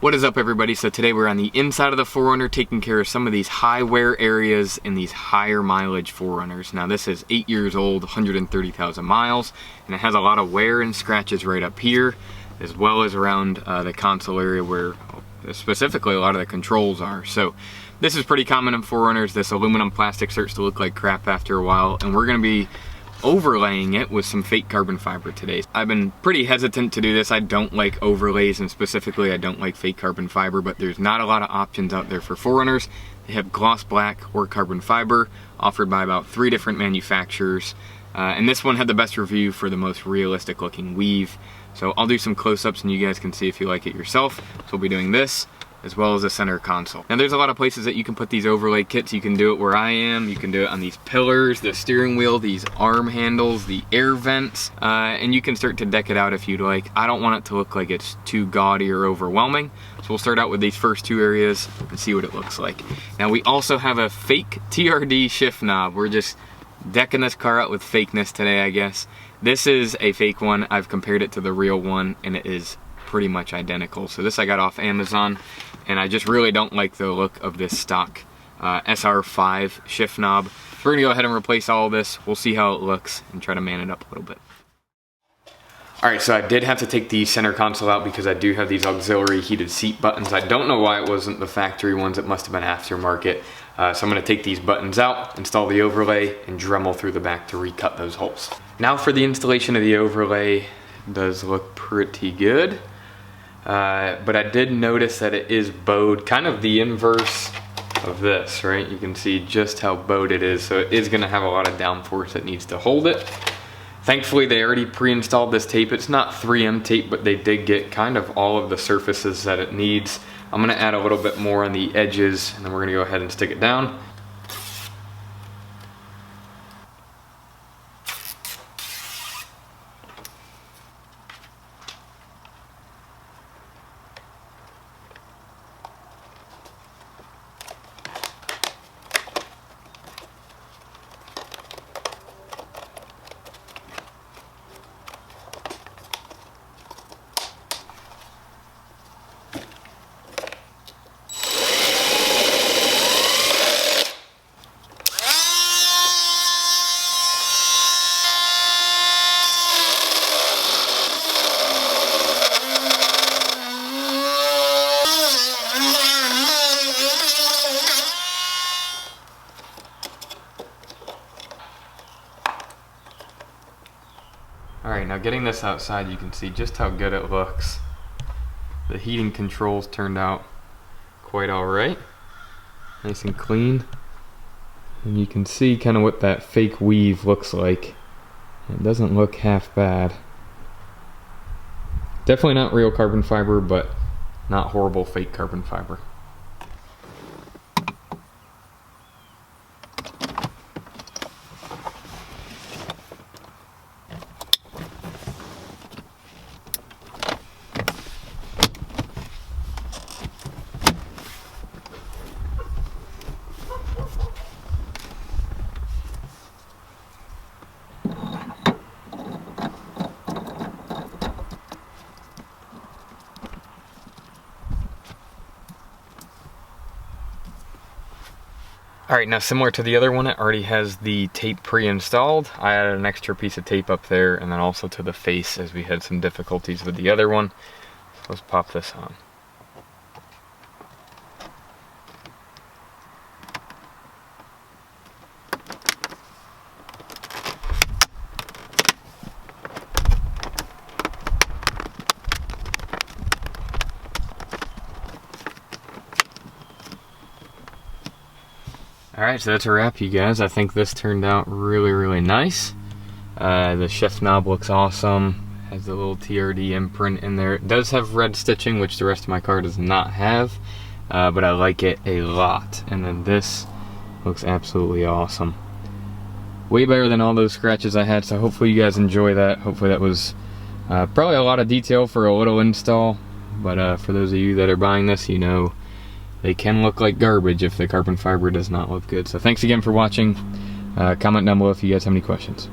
What is up, everybody? So today we're on the inside of the 4Runner taking care of some of these high wear areas in these higher mileage 4Runners. Now this is 8 years old, 130,000 miles, and it has a lot of wear and scratches right up here, as well as around the console area where specifically a lot of the controls are. So this is pretty common in 4Runners. This aluminum plastic starts to look like crap after a while, and we're going to be overlaying it with some fake carbon fiber today. I've been pretty hesitant to do this. I don't like overlays, and specifically I don't like fake carbon fiber, but there's not a lot of options out there for 4Runners. They have gloss black or carbon fiber offered by about 3 different manufacturers, and this one had the best review for the most realistic looking weave. So I'll do some close-ups and you guys can see if you like it yourself. So we'll be doing this as well as the center console. Now there's a lot of places that you can put these overlay kits. You can do it where I am, you can do it on these pillars, the steering wheel, these arm handles, the air vents, and you can start to deck it out if you'd like. I don't want it to look like it's too gaudy or overwhelming, so we'll start out with these first 2 areas and see what it looks like. Now we also have a fake TRD shift knob. We're just decking this car out with fakeness today, I guess. This is a fake one. I've compared it to the real one and it is pretty much identical. So this I got off Amazon, and I just really don't like the look of this stock SR5 shift knob. We're gonna go ahead and replace all of this. We'll see how it looks and try to man it up a little bit. Alright, so I did have to take the center console out because I do have these auxiliary heated seat buttons. I don't know why it wasn't the factory ones. It must have been aftermarket. So I'm going to take these buttons out, install the overlay, and Dremel through the back to recut those holes. Now for the installation of the overlay, it does look pretty good. But I did notice that it is bowed, kind of the inverse of this, right? You can see just how bowed it is, so it is going to have a lot of downforce that needs to hold it. Thankfully, they already pre-installed this tape. It's not 3M tape, but they did get kind of all of the surfaces that it needs. I'm going to add a little bit more on the edges, and then we're going to go ahead and stick it down. Alright, now getting this outside, you can see just how good it looks. The heating controls turned out quite alright. Nice and clean. And you can see kind of what that fake weave looks like. It doesn't look half bad. Definitely not real carbon fiber, but not horrible fake carbon fiber. Alright, now similar to the other one, it already has the tape pre-installed. I added an extra piece of tape up there, and then also to the face as we had some difficulties with the other one. So let's pop this on. Alright, so that's a wrap, you guys. I think this turned out really nice. The shift knob looks awesome. Has the little TRD imprint in there. It does have red stitching, which the rest of my car does not have. But I like it a lot. And then this looks absolutely awesome. Way better than all those scratches I had, so hopefully you guys enjoy that. Hopefully that was probably a lot of detail for a little install. But for those of you that are buying this, you know they can look like garbage if the carbon fiber does not look good. So thanks again for watching. Comment down below if you guys have any questions.